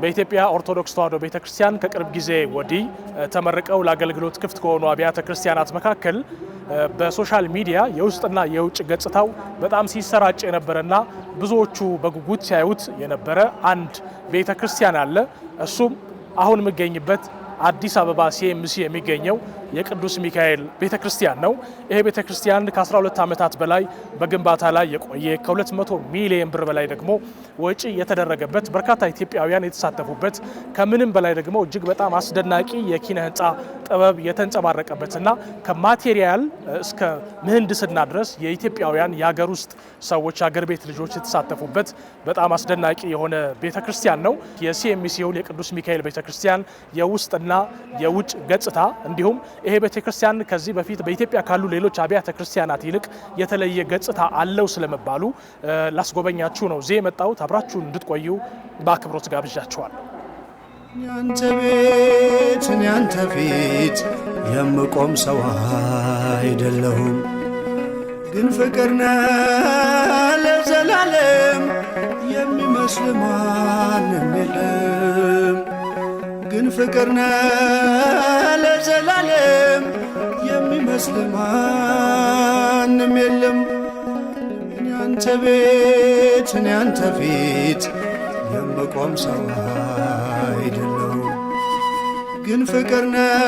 በኢትዮጵያ ኦርቶዶክስ ተዋሕዶ ቤተክርስቲያን ከቅርብ ጊዜ ወዲህ ተመርቀው ለአገልግሎት ክፍት ከሆኑ አብያተ ክርስቲያናት መካከል በሶሻል ሚዲያ የውስጥና የውጭ ገጽታው በጣም ሲሰራጭ የነበረና ብዙዎቹ በጉጉት ሲያዩት የነበረ አንድ ቤተክርስቲያን አለ። እሱም አሁን የሚገኝበት አዲስ አበባ ሲኤምሲ የሚገኘው የቅዱስ ሚካኤል ቤተክርስቲያን ነው። ይሄ ቤተክርስቲያን ከ12 ዓመታት በላይ በግንባታ ላይ የቆየ ከ200 ሚሊዮን ብር በላይ ደግሞ ወጪ የተደረገበት በርካታ ኢትዮጵያውያን የተሳተፉበት ከምንም በላይ ደግሞ እጅግ በጣም አስደናቂ የኪነ ህንፃ ጥበብ የተንጸባረቀበትና ከማቴሪያል እስከ ምህንድስና ድረስ የኢትዮጵያውያን የሀገር ውስጥ ሰዎች የሀገር ቤት ልጆች የተሳተፉበት በጣም አስደናቂ የሆነ ቤተክርስቲያን ነው። የሲኤምሲውን የቅዱስ ሚካኤል ቤተክርስቲያን የውስጥና የውጭ ገጽታ እንዲሁም ይሄ ቤተክርስቲያን ከዚህ በፊት በኢትዮጵያ ካሉ ሌሎች አብያተ ክርስቲያናት ይልቅ የተለየ ገጽታ አለው ስለመባሉ ላስጎበኛችሁ ነው እዚህ የመጣሁት። አብራችሁን እንድትቆዩ በአክብሮት ጋብዣችኋለሁ። ያንተ ቤት ያንተ ፊት የምቆም ሰው አይደለሁም፣ ግን ፍቅር ነህ ለዘላለም የሚመስል ማንም የለም። ግን ፍቅር ነህ ለዘላለም የሚመስል ማንም የለም። ያንተ ቤት ያንተ ፊት የምቆም ሰው አይደለሁም፣ ግን ፍቅር ነህ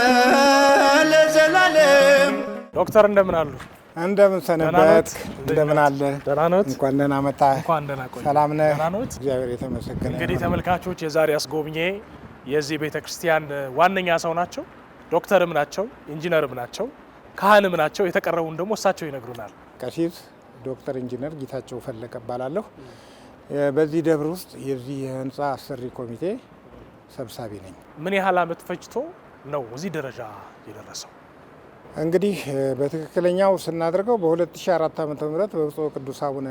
ለዘላለም። ዶክተር እንደምን አሉ? እንደምን ሰነበት? እንደምን አለ? ደህና ነዎት? እንኳን ደህና መጣ። እንኳን ደህና ቆዩ። ሰላም ነህ? ደህና ነዎት? እግዚአብሔር የተመሰገነ። እንግዲህ ተመልካቾች የዛሬ አስጎብኜ የዚህ ቤተክርስቲያን ዋነኛ ሰው ናቸው። ዶክተርም ናቸው፣ ኢንጂነርም ናቸው፣ ካህንም ናቸው። የተቀረቡን ደግሞ እሳቸው ይነግሩናል። ቀሲስ ዶክተር ኢንጂነር ጌታቸው ፈለቀ እባላለሁ። በዚህ ደብር ውስጥ የዚህ የህንፃ አሰሪ ኮሚቴ ሰብሳቢ ነኝ። ምን ያህል ዓመት ፈጅቶ ነው እዚህ ደረጃ የደረሰው? እንግዲህ በትክክለኛው ስናደርገው በ2004 ዓ.ም በብፁዕ ቅዱስ አቡነ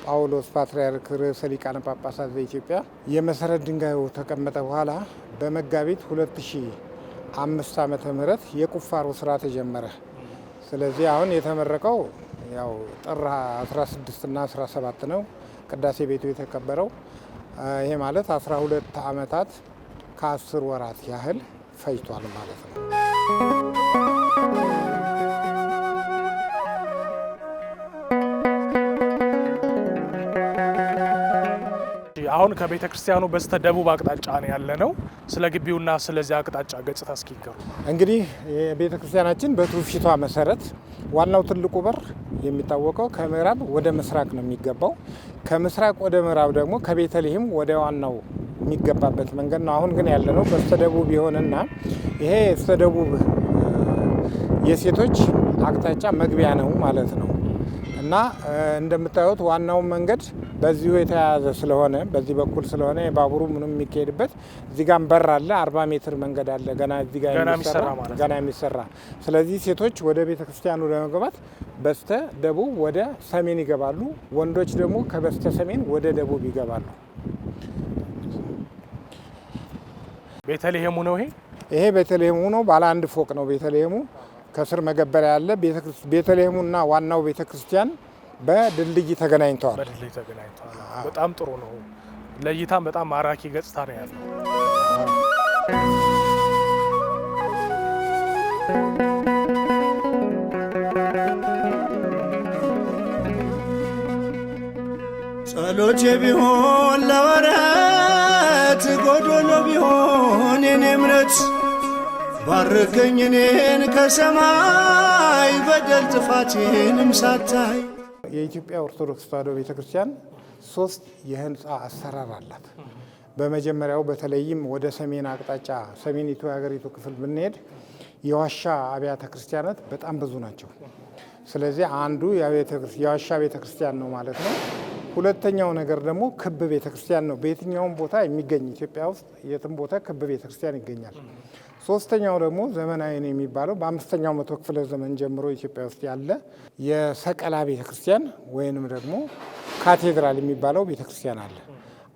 ጳውሎስ ፓትርያርክ ርዕሰ ሊቃነ ጳጳሳት ዘኢትዮጵያ የመሰረት ድንጋዩ ተቀመጠ በኋላ በመጋቢት 2005 ዓ.ም የቁፋሮ ስራ ተጀመረ። ስለዚህ አሁን የተመረቀው ያው ጥር 16 እና 17 ነው ቅዳሴ ቤቱ የተከበረው። ይሄ ማለት 12 ዓመታት ከ10 ወራት ያህል ፈጅቷል ማለት ነው። አሁን ከቤተ ክርስቲያኑ በስተ ደቡብ አቅጣጫ ነው ያለነው። ስለ ግቢውና ስለዚህ አቅጣጫ ገጽታ እስኪ ይገሩ። እንግዲህ የቤተ ክርስቲያናችን በትውፊቷ መሰረት ዋናው ትልቁ በር የሚታወቀው ከምዕራብ ወደ ምስራቅ ነው የሚገባው። ከምስራቅ ወደ ምዕራብ ደግሞ ከቤተልሔም ወደ ዋናው የሚገባበት መንገድ ነው። አሁን ግን ያለነው በስተ ደቡብ ይሆንና ይሄ በስተ ደቡብ የሴቶች አቅጣጫ መግቢያ ነው ማለት ነው። እና እንደምታዩት ዋናው መንገድ በዚሁ የተያያዘ ስለሆነ በዚህ በኩል ስለሆነ የባቡሩ ምንም የሚካሄድበት እዚህ ጋር በር አለ። 40 ሜትር መንገድ አለ ገና እዚህ ጋር የሚሰራ። ስለዚህ ሴቶች ወደ ቤተ ክርስቲያኑ ለመግባት በስተ ደቡብ ወደ ሰሜን ይገባሉ። ወንዶች ደግሞ ከበስተ ሰሜን ወደ ደቡብ ይገባሉ። ቤተልሔሙ ነው ይሄ ቤተልሔሙ ነው። ባለ አንድ ፎቅ ነው ቤተልሔሙ። ከስር መገበሪያ ያለ ቤተልሔሙና ዋናው ቤተክርስቲያን በድልድይ ተገናኝተዋል። በጣም ጥሩ ነው። ለእይታም በጣም ማራኪ ገጽታ ነው ያለው። ጸሎቴ ቢሆን ለወረት ጎዶሎ ቢሆን የኔ እምነት ባርከኝ እኔን ከሰማይ በደል ጥፋቴንም ሳታይ። የኢትዮጵያ ኦርቶዶክስ ተዋሕዶ ቤተክርስቲያን 3 የህንፃ አሰራር አላት። በመጀመሪያው በተለይም ወደ ሰሜን አቅጣጫ ሰሜኒቱ የሀገሪቱ ክፍል ብንሄድ የዋሻ አብያተ ክርስቲያናት በጣም ብዙ ናቸው። ስለዚህ አንዱ የዋሻ ቤተክርስቲያን ነው ማለት ነው። ሁለተኛው ነገር ደግሞ ክብ ቤተክርስቲያን ነው። በየትኛውም ቦታ የሚገኝ ኢትዮጵያ ውስጥ የትም ቦታ ክብ ቤተክርስቲያን ይገኛል። ሶስተኛው ደግሞ ዘመናዊ ነው የሚባለው በ5ኛው መቶ ክፍለ ዘመን ጀምሮ ኢትዮጵያ ውስጥ ያለ የሰቀላ ቤተክርስቲያን ወይንም ደግሞ ካቴድራል የሚባለው ቤተክርስቲያን አለ።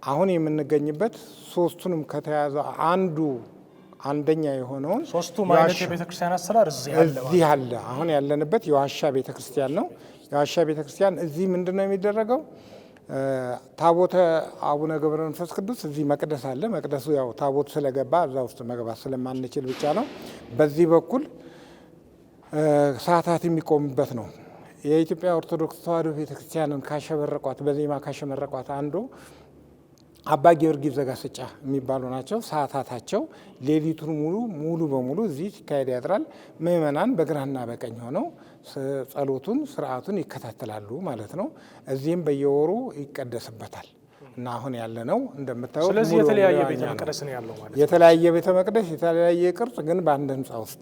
አሁን የምንገኝበት ሶስቱንም ከተያዘ አንደኛ የሆነውን ሶስቱም አይነት የቤተክርስቲያን አሰራር እዚህ አለ። አሁን ያለንበት የዋሻ ቤተክርስቲያን ነው። የዋሻ ቤተክርስቲያን እዚህ ምንድነው የሚደረገው? ታቦተ አቡነ ገብረ መንፈስ ቅዱስ እዚህ መቅደስ አለ። መቅደሱ ያው ታቦት ስለገባ እዛ ውስጥ መግባት ስለማንችል ብቻ ነው። በዚህ በኩል ሰዓታት የሚቆሙበት ነው። የኢትዮጵያ ኦርቶዶክስ ተዋሕዶ ቤተክርስቲያንን ካሸበረቋት በዜማ ካሸመረቋት አንዱ አባ ጊዮርጊስ ዘጋስጫ የሚባሉ ናቸው። ሰዓታታቸው ሌሊቱን ሙሉ በሙሉ እዚህ ሲካሄድ ያድራል። ምእመናን በግራና በቀኝ ሆነው ጸሎቱን ስርዓቱን ይከታተላሉ ማለት ነው። እዚህም በየወሩ ይቀደስበታል እና አሁን ያለ ነው እንደምታዩት። ስለዚህ የተለያየ ቤተ መቅደስ ነው ያለው ማለት ነው። የተለያየ ቤተ መቅደስ፣ የተለያየ ቅርጽ ግን በአንድ ህንፃ ውስጥ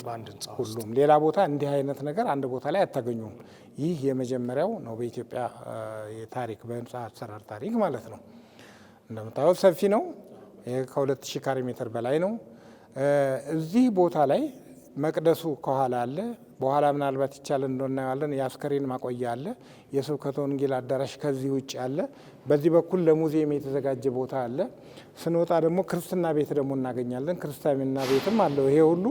ሁሉም። ሌላ ቦታ እንዲህ አይነት ነገር አንድ ቦታ ላይ አታገኙም። ይህ የመጀመሪያው ነው በኢትዮጵያ የታሪክ በህንፃ አሰራር ታሪክ ማለት ነው። እንደምታዩት ሰፊ ነው። ከ2000 ካሬ ሜትር በላይ ነው። እዚህ ቦታ ላይ መቅደሱ ከኋላ አለ። በኋላ ምናልባት ይቻል እንደሆነ እናየዋለን። የአስከሬን ማቆያ አለ። የስብከተ ወንጌል አዳራሽ ከዚህ ውጭ አለ። በዚህ በኩል ለሙዚየም የተዘጋጀ ቦታ አለ። ስንወጣ ደግሞ ክርስትና ቤት ደግሞ እናገኛለን። ክርስትና ቤትም አለው። ይሄ ሁሉ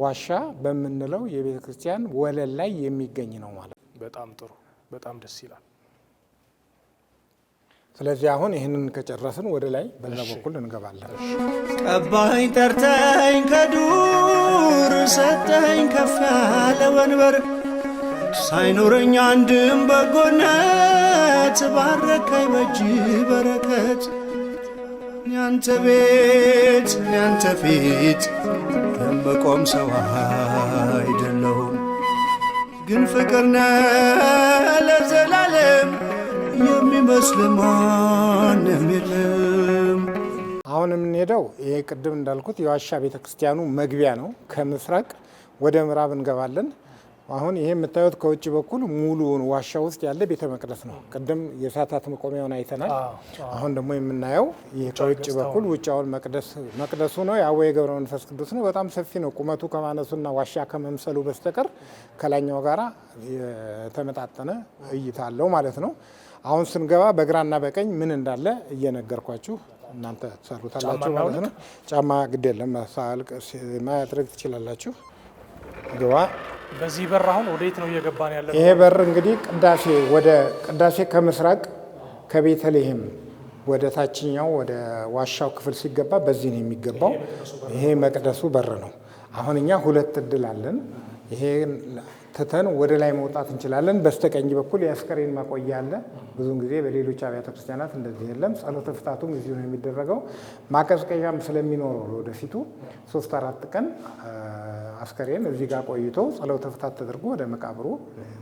ዋሻ በምንለው የቤተ ክርስቲያን ወለል ላይ የሚገኝ ነው ማለት ነው። በጣም ጥሩ፣ በጣም ደስ ይላል። ስለዚህ አሁን ይህንን ከጨረስን ወደ ላይ በዛ በኩል እንገባለን። ቀባኸኝ ጠርተኝ ከዱር ሰጠኸኝ ከፍ ያለ ወንበር ሳይኖረኝ አንድም በጎነት ባረከኝ በእጅ በረከት ያንተ ቤት ያንተ ፊት የምቆም ሰው አይደለሁም ግን ፍቅር ነህ ለዘላለም የሚመስል ማንም የለም። አሁን የምንሄደው ይሄ ቅድም እንዳልኩት የዋሻ ቤተ ክርስቲያኑ መግቢያ ነው። ከምስራቅ ወደ ምዕራብ እንገባለን። አሁን ይሄ የምታዩት ከውጭ በኩል ሙሉውን ዋሻ ውስጥ ያለ ቤተ መቅደስ ነው። ቅድም የሰዓታት መቆሚያውን አይተናል። አሁን ደግሞ የምናየው ይህ ከውጭ በኩል ውጫውን መቅደሱ ነው። የአቡነ ገብረ መንፈስ ቅዱስ ነው። በጣም ሰፊ ነው። ቁመቱ ከማነሱና ዋሻ ከመምሰሉ በስተቀር ከላይኛው ጋራ የተመጣጠነ እይታ አለው ማለት ነው። አሁን ስንገባ በግራና በቀኝ ምን እንዳለ እየነገርኳችሁ እናንተ ትሰሩታላችሁ ማለት ነው። ጫማ ግድ የለም ማድረግ ትችላላችሁ። ግባ። በዚህ በር አሁን ወዴት ነው እየገባን ያለ? ይሄ በር እንግዲህ ቅዳሴ ከምስራቅ ከቤተልሔም ወደ ታችኛው ወደ ዋሻው ክፍል ሲገባ በዚህ ነው የሚገባው። ይሄ መቅደሱ በር ነው። አሁን እኛ ሁለት እድል አለን። ይሄ ትተን ወደ ላይ መውጣት እንችላለን። በስተቀኝ በኩል የአስከሬን ማቆያ አለ። ብዙውን ጊዜ በሌሎች አብያተ ክርስቲያናት እንደዚህ የለም። ጸሎተ ፍታቱም እዚሁ ነው የሚደረገው። ማቀዝቀዣም ስለሚኖረው ወደፊቱ 3-4 ቀን አስከሬን እዚህ ጋር ቆይቶ ጸሎተ ፍታት ተደርጎ ወደ መቃብሩ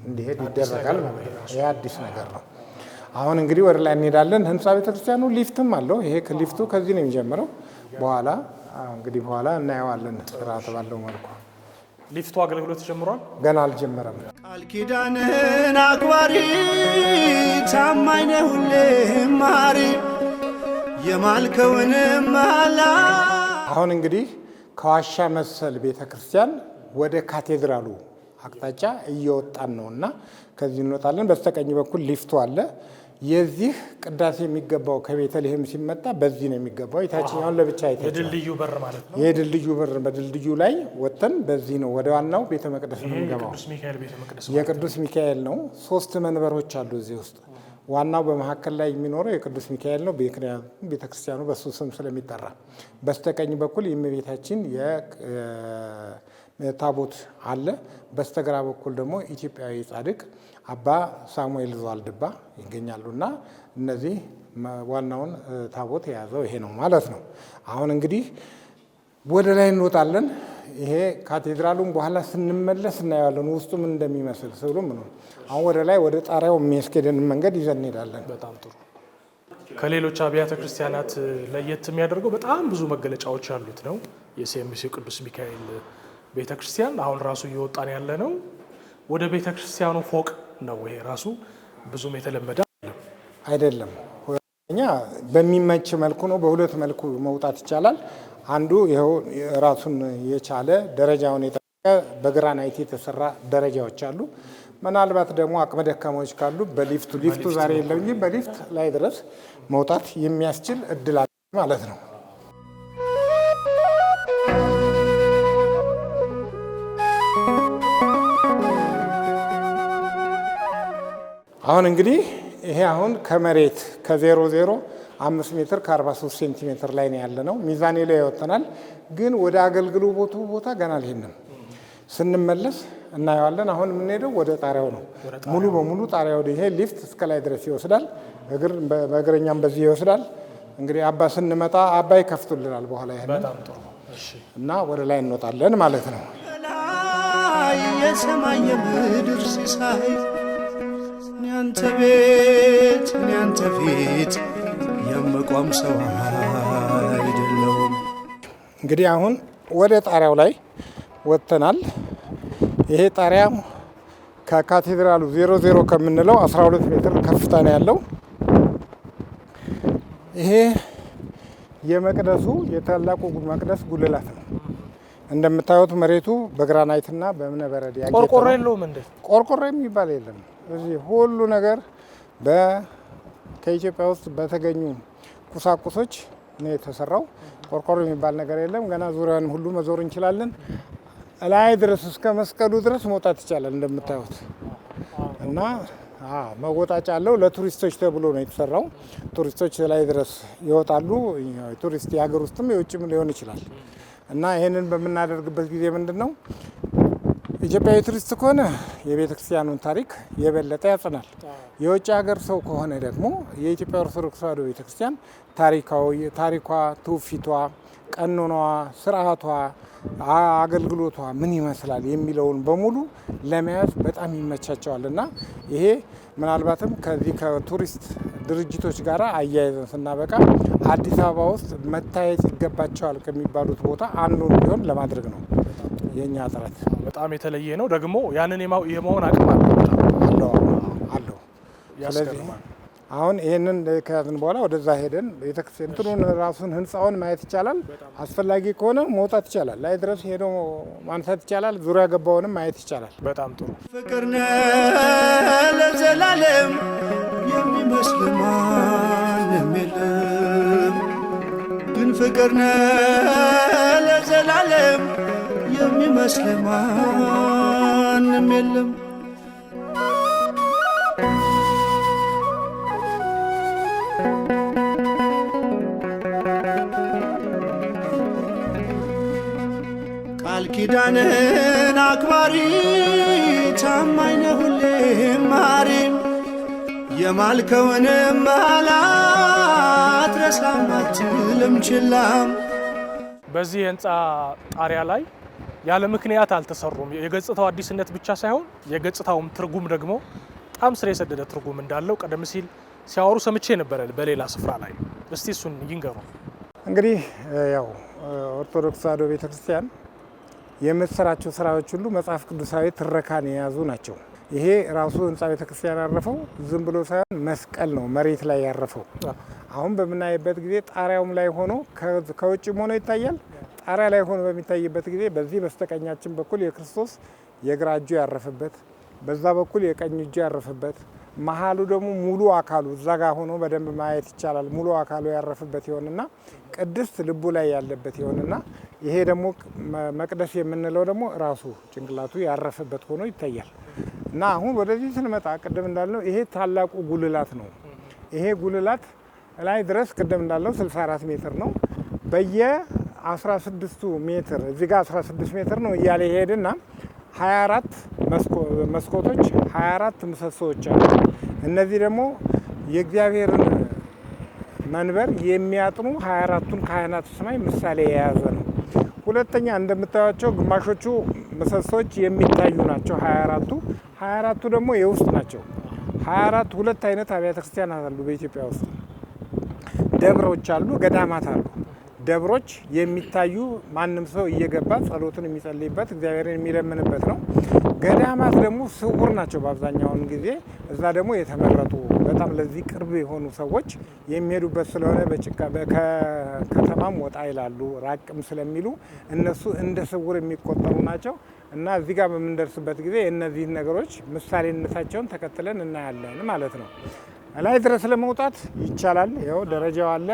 እንዲሄድ ይደረጋል ማለት ነው። ይህ አዲስ ነገር ነው። አሁን እንግዲህ ወደ ላይ እንሄዳለን። ህንፃ ቤተክርስቲያኑ ሊፍትም አለው። ይሄ ሊፍቱ ከዚህ ነው የሚጀምረው። በኋላ እናየዋለን ስርዓት ባለው መልኩ። ሊፍቱ አገልግሎት ጀምሯል? ገና አልጀመረም። ቃል ኪዳንን አክባሪ ታማኝ ነህ ሁሌም መሐሪ የማልከውንም መሐላ። አሁን እንግዲህ ከዋሻ መሰል ቤተ ክርስቲያን ወደ ካቴድራሉ አቅጣጫ እየወጣን ነው እና ከዚህ እንወጣለን። በስተቀኝ በኩል ሊፍቱ አለ። የዚህ ቅዳሴ የሚገባው ከቤተልሔም ሲመጣ በዚህ ነው የሚገባው። የታችኛውን ለብቻ አይታችሁ የድልድዩ በር ማለት ነው። የድልድዩ በር በድልድዩ ላይ ወጥተን በዚህ ነው ወደ ዋናው ቤተ መቅደስ ነው የሚገባው። የቅዱስ ሚካኤል ነው። 3 መንበሮች አሉ እዚህ ውስጥ። ዋናው በመካከል ላይ የሚኖረው የቅዱስ ሚካኤል ነው። ምክንያቱም ቤተክርስቲያኑ በሱ ስም ስለሚጠራ። በስተቀኝ በኩል የእመቤታችን ታቦት አለ። በስተግራ በኩል ደግሞ ኢትዮጵያዊ ጻድቅ አባ ሳሙኤል ዘዋልድባ ይገኛሉና እነዚህ ዋናውን ታቦት የያዘው ይሄ ነው ማለት ነው። አሁን እንግዲህ ወደ ላይ እንወጣለን። ይሄ ካቴድራሉን በኋላ ስንመለስ እናየዋለን ውስጡ ምን እንደሚመስል ስሉ ምን ነው። አሁን ወደ ላይ ወደ ጣሪያው የሚያስኬደን መንገድ ይዘን እንሄዳለን። በጣም ጥሩ። ከሌሎች አብያተ ክርስቲያናት ለየት የሚያደርገው በጣም ብዙ መገለጫዎች ያሉት ነው። የሲኤምሲ ቅዱስ ሚካኤል ቤተ ክርስቲያን አሁን ራሱ እየወጣን ያለ ነው። ወደ ቤተ ክርስቲያኑ ፎቅ ነው። ይሄ ራሱ ብዙም የተለመደ አይደለም። እኛ በሚመች መልኩ ነው። በሁለት መልኩ መውጣት ይቻላል። አንዱ ይኸው ራሱን የቻለ ደረጃውን የጠበቀ በግራናይት የተሰራ ደረጃዎች አሉ። ምናልባት ደግሞ አቅመ ደካማዎች ካሉ ሊፍቱ ዛሬ የለም እንጂ በሊፍት ላይ ድረስ መውጣት የሚያስችል እድል አለ ማለት ነው። አሁን እንግዲህ ይሄ አሁን ከመሬት ከ00 5 ሜትር ከ43 ሴንቲሜትር ላይ ነው ያለ ነው። ሚዛኔ ላይ ያወጣናል። ግን ወደ አገልግሎቱ ቦታ ገና አልሄድንም። ስንመለስ እናየዋለን። አሁን የምንሄደው ወደ ጣሪያው ነው። ሙሉ በሙሉ ጣሪያው ይሄ ሊፍት እስከ ላይ ድረስ ይወስዳል። በእግረኛም በዚህ ይወስዳል። እንግዲህ አባ ስንመጣ አባይ ከፍቱልናል በኋላ ያለን እና ወደ ላይ እንወጣለን ማለት ነው። የሰማይ የምድር ሲሳይ ያንተ ቤት ያንተ ፊት የመቆም ሰው አይደለሁም። እንግዲህ አሁን ወደ ጣሪያው ላይ ወጥተናል። ይሄ ጣሪያ ከካቴድራሉ 00 ከምንለው 12 ሜትር ከፍታ ነው ያለው። ይሄ የመቅደሱ የታላቁ መቅደስ ጉልላት ነው። እንደምታዩት መሬቱ በግራናይትና በእብነበረድ ያጌጠ ነው። ቆርቆሮ የለውም እንዴ? ቆርቆሮ የሚባል የለም። እዚህ ሁሉ ነገር ከኢትዮጵያ ውስጥ በተገኙ ቁሳቁሶች ነው የተሰራው። ቆርቆሮ የሚባል ነገር የለም። ገና ዙሪያውን ሁሉ መዞር እንችላለን። ላይ ድረስ እስከ መስቀሉ ድረስ መውጣት ይቻላል እንደምታዩት እና መወጣጫ አለው። ለቱሪስቶች ተብሎ ነው የተሰራው። ቱሪስቶች ላይ ድረስ ይወጣሉ። ቱሪስት የሀገር ውስጥም የውጭም ሊሆን ይችላል እና ይህንን በምናደርግበት ጊዜ ምንድን ነው ኢትዮጵያዊ ቱሪስት ከሆነ የቤተ ክርስቲያኑን ታሪክ የበለጠ ያጸናል። የውጭ ሀገር ሰው ከሆነ ደግሞ የኢትዮጵያ ኦርቶዶክስ ተዋሕዶ ቤተ ክርስቲያን ታሪኳ፣ ትውፊቷ፣ ቀኖኗ፣ ስርዓቷ፣ አገልግሎቷ ምን ይመስላል የሚለውን በሙሉ ለመያዝ በጣም ይመቻቸዋል እና ይሄ ምናልባትም ከዚህ ከቱሪስት ድርጅቶች ጋር አያይዘን ስናበቃ አዲስ አበባ ውስጥ መታየት ይገባቸዋል ከሚባሉት ቦታ አንዱን ቢሆን ለማድረግ ነው የኛ ጥረት። በጣም የተለየ ነው ደግሞ ያንን የመሆን አቅም አለው። ስለዚህ አሁን ይሄንን ከያዝን በኋላ ወደዛ ሄደን ቤተክርስቲያኑን ራሱን ህንፃውን ማየት ይቻላል። አስፈላጊ ከሆነ መውጣት ይቻላል። ላይ ድረስ ሄዶ ማንሳት ይቻላል። ዙሪያ ገባውንም ማየት ይቻላል። በጣም ጥሩ። ፍቅር ነህ ለዘላለም የሚመስል ማንም የለም። ግን ፍቅር ነህ ለዘላለም የሚመስል ማንም የለም። ቃል ኪዳንን አክባሪ ታማኝ ነህ ሁሌም ማሪም የማልከውንም አትረሳም አትልም ችላም። በዚህ የህንፃ ጣሪያ ላይ ያለ ምክንያት አልተሰሩም። የገጽታው አዲስነት ብቻ ሳይሆን የገጽታውም ትርጉም ደግሞ በጣም ስር የሰደደ ትርጉም እንዳለው ቀደም ሲል ሲያወሩ ሰምቼ ነበረ በሌላ ስፍራ ላይ። እስቲ እሱን ይንገሩ። እንግዲህ ያው ኦርቶዶክስ ተዋሕዶ ቤተክርስቲያን የምትሰራቸው ስራዎች ሁሉ መጽሐፍ ቅዱሳዊ ትረካን የያዙ ናቸው። ይሄ ራሱ ህንፃ ቤተክርስቲያን ያረፈው ዝም ብሎ ሳይሆን መስቀል ነው መሬት ላይ ያረፈው። አሁን በምናይበት ጊዜ ጣሪያውም ላይ ሆኖ ከውጭም ሆኖ ይታያል። ጣሪያ ላይ ሆኖ በሚታይበት ጊዜ በዚህ በስተቀኛችን በኩል የክርስቶስ የግራ እጁ ያረፈበት፣ በዛ በኩል የቀኝ እጁ ያረፈበት፣ መሀሉ ደግሞ ሙሉ አካሉ እዛ ጋር ሆኖ በደንብ ማየት ይቻላል። ሙሉ አካሉ ያረፈበት ይሆንና ቅድስት ልቡ ላይ ያለበት ይሆንና ይሄ ደግሞ መቅደስ የምንለው ደግሞ ራሱ ጭንቅላቱ ያረፈበት ሆኖ ይታያል። እና አሁን ወደዚህ ስንመጣ ቅድም እንዳልነው ይሄ ታላቁ ጉልላት ነው። ይሄ ጉልላት ላይ ድረስ ቅድም እንዳልነው 64 ሜትር ነው። በየ16 ሜትር እዚህ ጋር 16 ሜትር ነው እያለ ይሄድና 24 መስኮቶች 24 ምሰሶዎች አሉ። እነዚህ ደግሞ የእግዚአብሔርን መንበር የሚያጥኑ 24ቱን ካህናተ ሰማይ ምሳሌ የያዘ ነው። ሁለተኛ እንደምታዩቸው ግማሾቹ ምሰሶች የሚታዩ ናቸው 24ቱ ደግሞ የውስጥ ናቸው። 24 ሁለት አይነት አብያተ ክርስቲያናት አሉ በኢትዮጵያ ውስጥ። ደብሮች አሉ፣ ገዳማት አሉ። ደብሮች የሚታዩ ማንም ሰው እየገባ ጸሎትን የሚጸልይበት እግዚአብሔርን የሚለምንበት ነው። ገዳማት ደግሞ ስውር ናቸው በአብዛኛውን ጊዜ። እዛ ደግሞ የተመረጡ በጣም ለዚህ ቅርብ የሆኑ ሰዎች የሚሄዱበት ስለሆነ ከከተማም ወጣ ይላሉ፣ ራቅም ስለሚሉ እነሱ እንደ ስውር የሚቆጠሩ ናቸው እና እዚህ ጋር በምንደርስበት ጊዜ እነዚህን ነገሮች ምሳሌነታቸውን ተከትለን እናያለን ማለት ነው። ላይ ድረስ ለመውጣት ይቻላል። ይኸው ደረጃው አለ።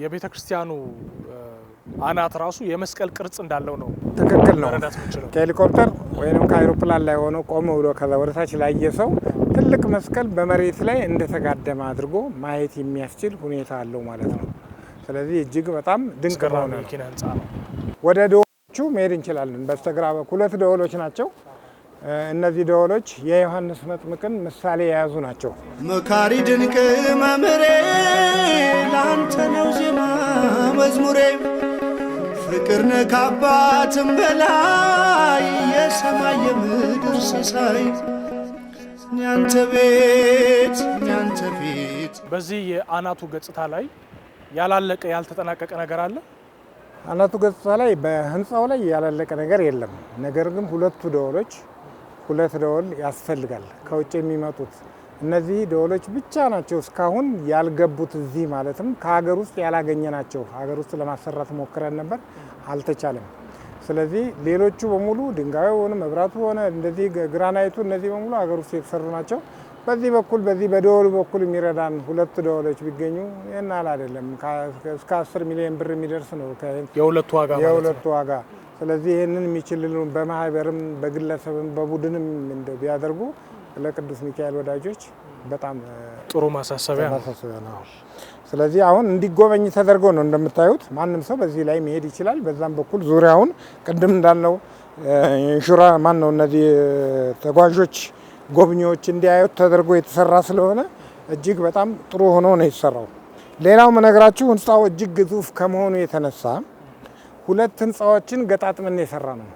የቤተ ክርስቲያኑ አናት ራሱ የመስቀል ቅርጽ እንዳለው ነው። ትክክል ነው። ከሄሊኮፕተር ወይም ከአይሮፕላን ላይ ሆኖ ቆም ብሎ ከዛ ወደታች ላየ ሰው ትልቅ መስቀል በመሬት ላይ እንደተጋደመ አድርጎ ማየት የሚያስችል ሁኔታ አለው ማለት ነው። ስለዚህ እጅግ በጣም ድንቅ ነው። ወደ ደወሎቹ መሄድ እንችላለን። በስተግራ በኩል 2 ደወሎች ናቸው። እነዚህ ደወሎች የዮሐንስ መጥምቅን ምሳሌ የያዙ ናቸው። መካሪ ድንቅ መምህሬ ላንተ ነው ዜማ መዝሙሬ ፍቅር ነህ ከአባትም በላይ የሰማይ የምድር ሲሳይ ያንተ ቤት ያንተ ፊት። በዚህ የአናቱ ገጽታ ላይ ያላለቀ ያልተጠናቀቀ ነገር አለ። አናቱ ገጽታ ላይ በህንፃው ላይ ያላለቀ ነገር የለም። ነገር ግን 2 ደወሎች 2 ደወል ያስፈልጋል ከውጭ የሚመጡት። እነዚህ ደወሎች ብቻ ናቸው እስካሁን ያልገቡት እዚህ ማለትም ከሀገር ውስጥ ያላገኘ ናቸው። ሀገር ውስጥ ለማሰራት ሞክረን ነበር፣ አልተቻለም። ስለዚህ ሌሎቹ በሙሉ ድንጋዩ ሆነ መብራቱ ሆነ እንደዚህ ግራናይቱ እነዚህ በሙሉ ሀገር ውስጥ የተሰሩ ናቸው። በዚህ በኩል በዚህ በደወሉ በኩል የሚረዳን 2 ደወሎች ቢገኙ ይናል አይደለም እስከ 10 ሚሊዮን ብር የሚደርስ ነው የሁለቱ ዋጋ። ስለዚህ ይህንን የሚችልልን በማህበርም በግለሰብም በቡድንም ቢያደርጉ ለቅዱስ ሚካኤል ወዳጆች በጣም ጥሩ ማሳሰቢያ ነው። ስለዚህ አሁን እንዲጎበኝ ተደርጎ ነው እንደምታዩት። ማንም ሰው በዚህ ላይ መሄድ ይችላል። በዛም በኩል ዙሪያውን ቅድም እንዳልነው ኢንሹራ ነው እነዚህ ተጓዦች ጎብኚዎች እንዲያዩት ተደርጎ የተሰራ ስለሆነ እጅግ በጣም ጥሩ ሆኖ ነው የተሰራው። ሌላው መነግራችሁ ህንፃው እጅግ ግዙፍ ከመሆኑ የተነሳ 2 ህንፃዎችን ገጣጥመን የሰራ ነው።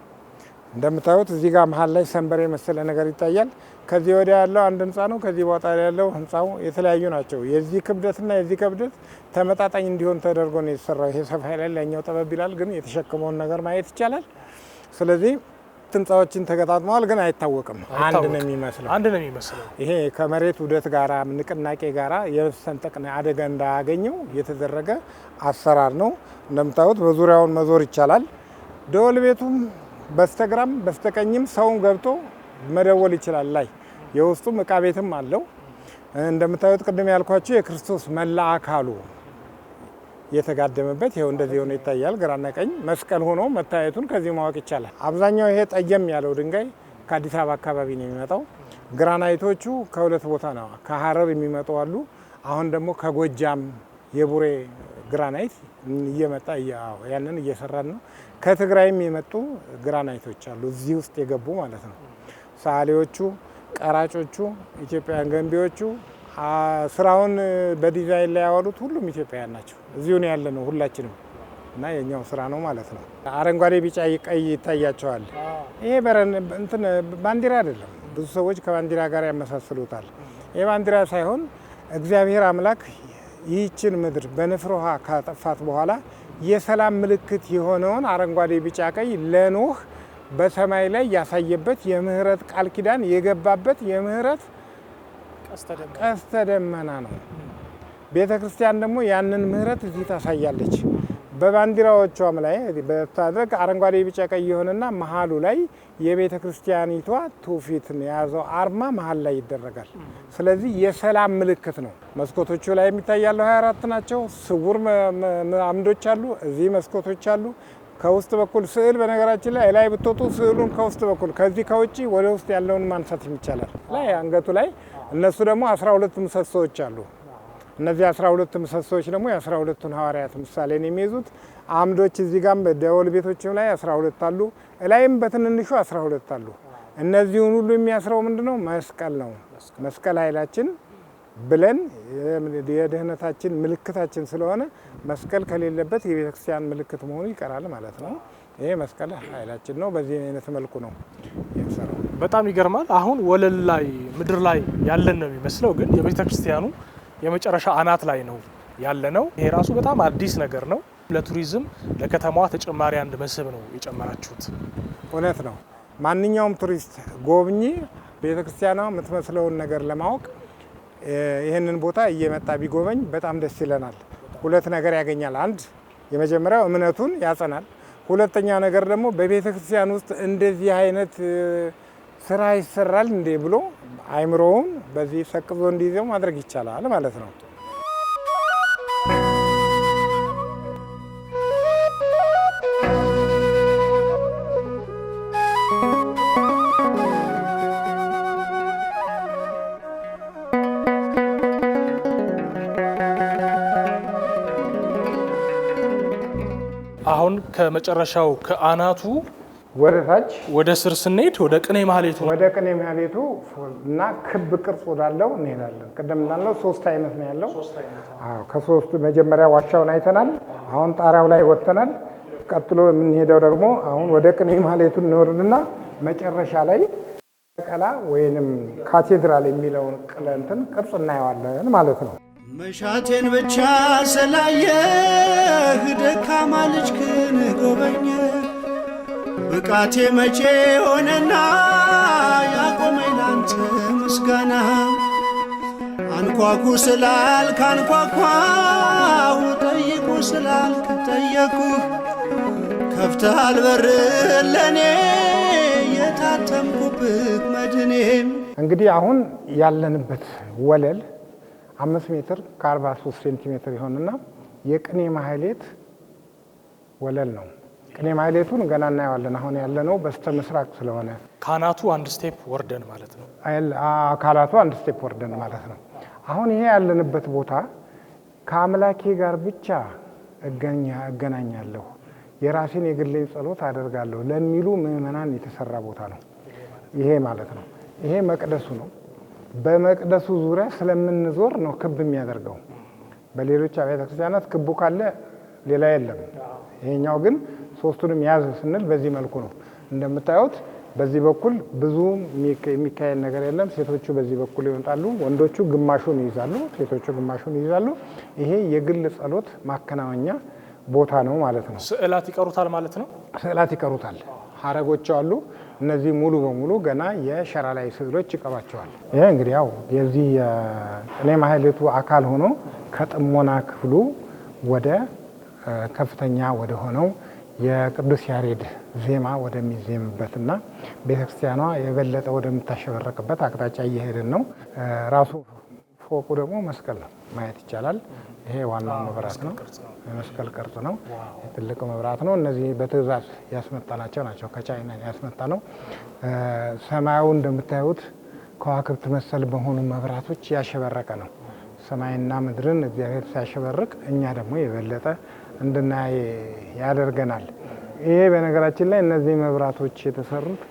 እንደምታዩት እዚህ ጋር መሀል ላይ ሰንበር የመሰለ ነገር ይታያል። ከዚህ ወዲያ ያለው አንድ ህንፃ ነው። ከዚህ ቦታ ያለው ህንፃው የተለያዩ ናቸው። የዚህ ክብደትና የዚህ ክብደት ተመጣጣኝ እንዲሆን ተደርጎ ነው የተሰራው። ይሄ ሰፋ ይላል፣ ያኛው ጠበብ ይላል፣ ግን የተሸከመውን ነገር ማየት ይቻላል። ስለዚህ ህንፃዎችን ተገጣጥመዋል፣ ግን አይታወቅም። አንድ ነው የሚመስለው። ይሄ ከመሬት ውደት ጋራ ንቅናቄ ጋራ የመሰንጠቅ አደጋ እንዳያገኘው የተደረገ አሰራር ነው። እንደምታዩት በዙሪያውን መዞር ይቻላል። ደወል ቤቱም በስተግራም በስተቀኝም ሰውን ገብቶ መደወል ይችላል። ላይ የውስጡም እቃ ቤትም አለው። እንደምታዩት ቅድም ያልኳቸው የክርስቶስ መላ አካሉ የተጋደመበት ይሄው እንደዚህ ሆኖ ይታያል። ግራና ቀኝ መስቀል ሆኖ መታየቱን ከዚህ ማወቅ ይቻላል። አብዛኛው ይሄ ጠየም ያለው ድንጋይ ከአዲስ አበባ አካባቢ ነው የሚመጣው። ግራናይቶቹ ከ2 ቦታ ነው፣ ከሀረር የሚመጡ አሉ። አሁን ደግሞ ከጎጃም የቡሬ ግራናይት እየመጣ ያንን እየሰራን ነው። ከትግራይም የመጡ ግራናይቶች አሉ እዚህ ውስጥ የገቡ ማለት ነው። ሰዓሊዎቹ፣ ቀራጮቹ፣ ኢትዮጵያውያን ገንቢዎቹ ስራውን በዲዛይን ላይ ያዋሉት ሁሉም ኢትዮጵያውያን ናቸው። እዚሁ ነው ያለ ነው ሁላችንም እና የኛው ስራ ነው ማለት ነው። አረንጓዴ፣ ቢጫ፣ ቀይ ይታያቸዋል። ይሄ ባንዲራ አይደለም። ብዙ ሰዎች ከባንዲራ ጋር ያመሳስሉታል። ይሄ ባንዲራ ሳይሆን እግዚአብሔር አምላክ ይህችን ምድር በንፍር ውሃ ካጠፋት በኋላ የሰላም ምልክት የሆነውን አረንጓዴ፣ ቢጫ፣ ቀይ ለኖህ በሰማይ ላይ ያሳየበት የምህረት ቃል ኪዳን የገባበት የምህረት ቀስተ ደመና ነው። ቤተ ክርስቲያን ደግሞ ያንን ምህረት እዚህ ታሳያለች። በባንዲራዎቿም ላይ በታድረግ አረንጓዴ፣ ቢጫ፣ ቀይ የሆነና መሀሉ ላይ የቤተ ክርስቲያኒቷ ትውፊትን የያዘው አርማ መሀል ላይ ይደረጋል። ስለዚህ የሰላም ምልክት ነው። መስኮቶቹ ላይ የሚታያለው 24 ናቸው። ስውር አምዶች አሉ። እዚህ መስኮቶች አሉ። ከውስጥ በኩል ስዕል በነገራችን ላይ ብትወጡ ስዕሉን ከውስጥ በኩል ከዚህ ከውጭ ወደ ውስጥ ያለውን ማንሳት ይቻላል። ላይ አንገቱ ላይ እነሱ ደግሞ 12 ምሰሶዎች አሉ። እነዚህ 12 ምሰሶዎች ደግሞ የ12ቱን ሐዋርያት ምሳሌን የሚይዙት አምዶች እዚህ ጋር ደወል ቤቶችም ላይ 12 አሉ። ላይም በትንንሹ 12 አሉ። እነዚህን ሁሉ የሚያስረው ምንድነው? መስቀል ነው። መስቀል ኃይላችን ብለን የድህነታችን ምልክታችን ስለሆነ መስቀል ከሌለበት የቤተክርስቲያን ምልክት መሆኑ ይቀራል ማለት ነው። ይሄ መስቀል ኃይላችን ነው። በዚህ አይነት መልኩ ነው የሚሰራው። በጣም ይገርማል። አሁን ወለል ላይ ምድር ላይ ያለን ነው የሚመስለው፣ ግን የቤተክርስቲያኑ የመጨረሻ አናት ላይ ነው ያለ ነው። ይሄ ራሱ በጣም አዲስ ነገር ነው። ለቱሪዝም ለከተማዋ ተጨማሪ አንድ መስህብ ነው የጨመራችሁት። እውነት ነው። ማንኛውም ቱሪስት ጎብኚ ቤተክርስቲያኗ የምትመስለውን ነገር ለማወቅ ይህንን ቦታ እየመጣ ቢጎበኝ በጣም ደስ ይለናል። 2 ነገር ያገኛል። አንድ የመጀመሪያው እምነቱን ያጸናል። ሁለተኛ ነገር ደግሞ በቤተ ክርስቲያን ውስጥ እንደዚህ አይነት ስራ ይሰራል እንዴ ብሎ አይምሮውን በዚህ ሰቅዞ እንዲይዘው ማድረግ ይቻላል ማለት ነው። አሁን ከመጨረሻው ከአናቱ ወደ ታች ወደ ስር ስንሄድ ወደ ቅኔ ማህሌቱ እና ክብ ቅርጽ ወዳለው እንሄዳለን። ቅድም እንዳለው 3 አይነት ነው ያለው። አዎ ከሶስቱ መጀመሪያ ዋሻውን አይተናል። አሁን ጣሪያው ላይ ወጥተናል። ቀጥሎ የምንሄደው ደግሞ አሁን ወደ ቅኔ ማህሌቱ እንወርድና መጨረሻ ላይ ቀላ ወይንም ካቴድራል የሚለውን ቅለንትን ቅርጽ እናየዋለን ማለት ነው። መሻቴን ብቻ ስላየህ ደካማ ልጅክን ጎበኘ ብቃቴ መቼ ሆነና ያቆመኝ ላንተ ምስጋና አንኳኩ ስላልክ አንኳኳሁ ጠይቁ ስላልክ ጠየኩ ከፍተሃል በር ለኔ የታተምኩብህ መድኔም። እንግዲህ አሁን ያለንበት ወለል 5 ሜትር ከ43 ሴንቲሜትር ይሆንና የቅኔ ማህሌት ወለል ነው። ቅኔ ማህሌቱን ገና እናየዋለን። አሁን ያለነው በስተ ምስራቅ ስለሆነ ካናቱ አንድ ስቴፕ ወርደን ማለት ነው። አካላቱ አንድ ስቴፕ ወርደን ማለት ነው። አሁን ይሄ ያለንበት ቦታ ከአምላኬ ጋር ብቻ እገናኛለሁ፣ የራሴን የግሌን ጸሎት አደርጋለሁ ለሚሉ ምዕመናን የተሰራ ቦታ ነው ይሄ ማለት ነው። ይሄ መቅደሱ ነው። በመቅደሱ ዙሪያ ስለምንዞር ነው ክብ የሚያደርገው። በሌሎች አብያተ ክርስቲያናት ክቡ ካለ ሌላ የለም። ይሄኛው ግን ሶስቱንም ያዝ ስንል በዚህ መልኩ ነው። እንደምታዩት በዚህ በኩል ብዙ የሚካሄድ ነገር የለም። ሴቶቹ በዚህ በኩል ይወጣሉ፣ ወንዶቹ ግማሹን ይይዛሉ፣ ሴቶቹ ግማሹን ይይዛሉ። ይሄ የግል ጸሎት ማከናወኛ ቦታ ነው ማለት ነው። ስዕላት ይቀሩታል ማለት ነው። ስዕላት ይቀሩታል። ሀረጎች አሉ። እነዚህ ሙሉ በሙሉ ገና የሸራ ላይ ስዕሎች ይቀባቸዋል። ይሄ እንግዲህ ያው የዚህ የቅኔ ማህሌቱ አካል ሆኖ ከጥሞና ክፍሉ ወደ ከፍተኛ ወደ ሆነው የቅዱስ ያሬድ ዜማ ወደሚዜምበትና ቤተክርስቲያኗ የበለጠ ወደምታሸበረቅበት አቅጣጫ እየሄድን ነው። ራሱ ፎቁ ደግሞ መስቀል ነው ማየት ይቻላል። ይሄ ዋናው መብራት ነው፣ የመስቀል ቅርጽ ነው፣ ትልቅ መብራት ነው። እነዚህ በትእዛዝ ያስመጣናቸው ናቸው፣ ከቻይና ያስመጣ ነው። ሰማዩ እንደምታዩት ከዋክብት መሰል በሆኑ መብራቶች ያሸበረቀ ነው። ሰማይና ምድርን እግዚአብሔር ሲያሸበርቅ እኛ ደግሞ የበለጠ እንድናይ ያደርገናል። ይሄ በነገራችን ላይ እነዚህ መብራቶች የተሰሩት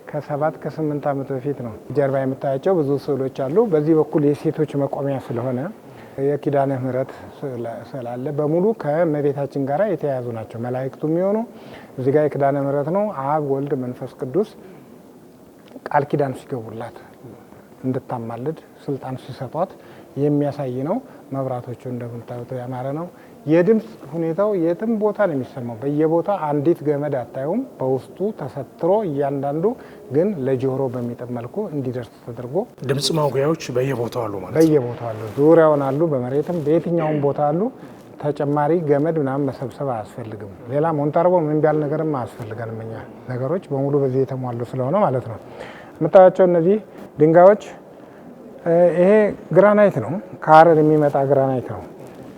ከ7 ከ8 ዓመት በፊት ነው። ጀርባ የምታያቸው ብዙ ስዕሎች አሉ። በዚህ በኩል የሴቶች መቆሚያ ስለሆነ የኪዳነ ምሕረት ስዕል አለ። በሙሉ ከእመቤታችን ጋር የተያያዙ ናቸው። መላእክቱ የሚሆኑ እዚህ ጋር የኪዳነ ምሕረት ነው። አብ ወልድ መንፈስ ቅዱስ ቃል ኪዳን ሲገቡላት እንድታማልድ ስልጣን ሲሰጧት የሚያሳይ ነው። መብራቶቹ እንደምታዩት ያማረ ነው። የድምፅ ሁኔታው የትም ቦታ ነው የሚሰማው። በየቦታ አንዲት ገመድ አታዩም። በውስጡ ተሰትሮ እያንዳንዱ ግን ለጆሮ በሚጥም መልኩ እንዲደርስ ተደርጎ ድምፅ ማጉያዎች በየቦታው አሉ ማለት ነው። በየቦታው አሉ፣ ዙሪያውን አሉ፣ በመሬትም በየትኛውም ቦታ አሉ። ተጨማሪ ገመድ ምናምን መሰብሰብ አያስፈልግም። ሌላ ሞንታርቦ ምን ቢያል ነገርም አያስፈልገንም። እኛ ነገሮች በሙሉ በዚህ የተሟሉ ስለሆነ ማለት ነው። የምታያቸው እነዚህ ድንጋዮች ይሄ ግራናይት ነው፣ ከሀረር የሚመጣ ግራናይት ነው።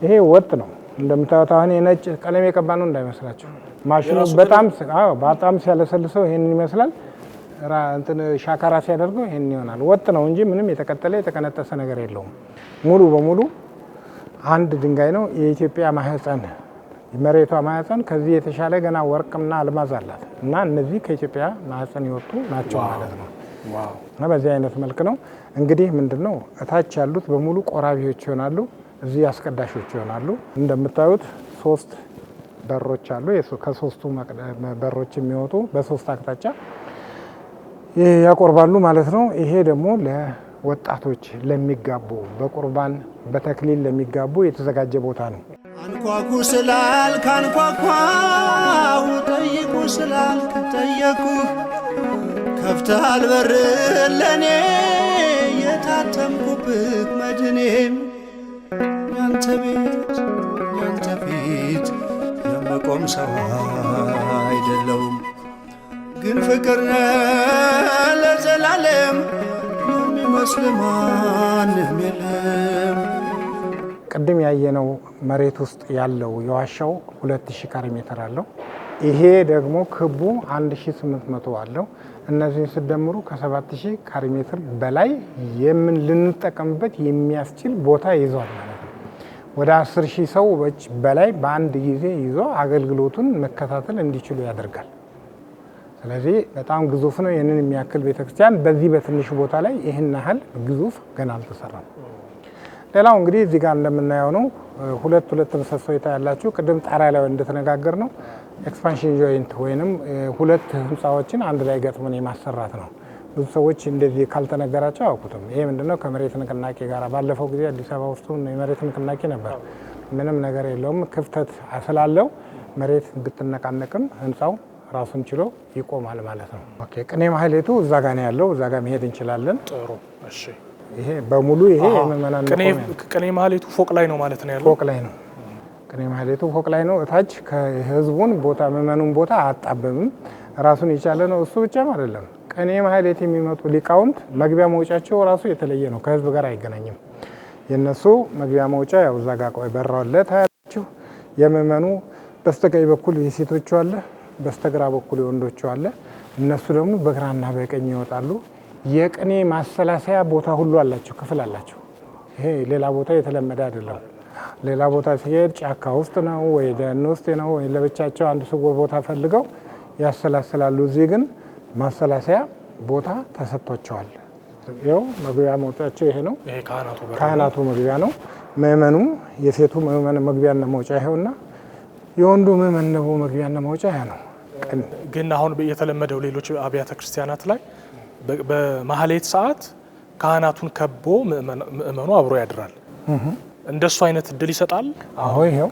ይሄ ወጥ ነው እንደምታዩት። አሁን የነጭ ቀለም የቀባ ነው እንዳይመስላችሁ። ማሽኑ በጣም ሲያለሰልሰው ይሄንን ይመስላል። እንትን ሻካራ ሲያደርገው ይሄን ይሆናል። ወጥ ነው እንጂ ምንም የተቀጠለ የተቀነጠሰ ነገር የለውም። ሙሉ በሙሉ አንድ ድንጋይ ነው። የኢትዮጵያ ማህፀን መሬቷ ማህፀን ከዚህ የተሻለ ገና ወርቅና አልማዝ አላት እና እነዚህ ከኢትዮጵያ ማህፀን የወጡ ናቸው ማለት ነው። እና በዚህ አይነት መልክ ነው እንግዲህ ምንድነው እታች ያሉት በሙሉ ቆራቢዎች ይሆናሉ። እዚህ አስቀዳሾች ይሆናሉ። እንደምታዩት 3 በሮች አሉ። ከ3ቱ በሮች የሚወጡ በ3 አቅጣጫ ያቆርባሉ ማለት ነው። ይሄ ደግሞ ለወጣቶች ለሚጋቡ በቁርባን በተክሊል ለሚጋቡ የተዘጋጀ ቦታ ነው። አንኳኩ ስላልክ አንኳኳሁ፣ ጠይቁ ስላልክ ጠየኩ፣ ከፍተሃል በር ለኔ የታተምኩብህ መድኔም። ያንተ ቤት ያንተ ፊት የምቆም ሰው አይደለውም፣ ግን ፍቅር ነህ ለዘላለም የሚመስል ማንም የለም። ቅድም ያየነው መሬት ውስጥ ያለው የዋሻው 2000 ካሬ ሜትር አለው። ይሄ ደግሞ ክቡ 1800 አለው። እነዚህን ስደምሩ ከ7000 ካሬ ሜትር በላይ ልንጠቀምበት የሚያስችል ቦታ ይዟል ማለት ነው። ወደ 10,000 ሰዎች በላይ በአንድ ጊዜ ይዞ አገልግሎቱን መከታተል እንዲችሉ ያደርጋል። ስለዚህ በጣም ግዙፍ ነው። ይህንን የሚያክል ቤተክርስቲያን በዚህ በትንሽ ቦታ ላይ ይህን ያህል ግዙፍ ገና አልተሰራም። ሌላው እንግዲህ እዚህ ጋር እንደምናየው ነው። ሁለት ምሰሶ ያላችሁ ቅድም ጣሪያ ላይ እንደተነጋገር ነው ኤክስፓንሽን ጆይንት ወይንም ሁለት ህንፃዎችን አንድ ላይ ገጥመን የማሰራት ነው። ብዙ ሰዎች እንደዚህ ካልተነገራቸው አያውቁትም። ይሄ ምንድነው? ከመሬት ንቅናቄ ጋር ባለፈው ጊዜ አዲስ አበባ ውስጥ የመሬት ንቅናቄ ነበር። ምንም ነገር የለውም። ክፍተት ስላለው መሬት ብትነቃነቅም ህንፃው ራሱን ችሎ ይቆማል ማለት ነው። ኦኬ። ቅኔ ማህሌቱ እዛ ጋር ነው ያለው። እዛ ጋር መሄድ እንችላለን። ጥሩ። እሺ። ይሄ በሙሉ ይሄ የምእመናን ቅኔ ማህሌቱ ፎቅ ላይ ነው ማለት ነው ያለው። ፎቅ ላይ ነው። ቅኔ ማህሌቱ ፎቅ ላይ ነው። እታች ከህዝቡን ቦታ መእመኑን ቦታ አያጣብብም። ራሱን የቻለ ነው። እሱ ብቻም አይደለም። ቅኔ ማህሌት የሚመጡ ሊቃውንት መግቢያ መውጫቸው ራሱ የተለየ ነው። ከህዝብ ጋር አይገናኝም። የነሱ መግቢያ መውጫ ያው እዛ ጋር ቆይ በራው አለ ታያችሁ። የመእመኑ በስተቀኝ በኩል የሴቶቹ አለ፣ በስተግራ በኩል የወንዶቹ አለ። እነሱ ደግሞ በግራና በቀኝ ይወጣሉ። የቅኔ ማሰላሰያ ቦታ ሁሉ አላቸው፣ ክፍል አላቸው። ይሄ ሌላ ቦታ የተለመደ አይደለም። ሌላ ቦታ ሲሄድ ጫካ ውስጥ ነው ወይ ደን ውስጥ ነው ወይ ለብቻቸው አንድ ስውር ቦታ ፈልገው ያሰላስላሉ። እዚህ ግን ማሰላሰያ ቦታ ተሰጥቷቸዋል። ይኸው መግቢያ መውጫቸው ይሄ ነው። ይሄ ካህናቱ መግቢያ ነው። ምእመኑ የሴቱ ምእመን መግቢያና መውጫ ይሄውና የወንዱ ምእመን ነው መግቢያና መውጫ ይሄ ነው። ግን አሁን የተለመደው ሌሎች አብያተ ክርስቲያናት ላይ በማህሌት ሰዓት ካህናቱን ከቦ ምእመኑ አብሮ ያድራል። እንደሱ አይነት እድል ይሰጣል። አዎ ይሄው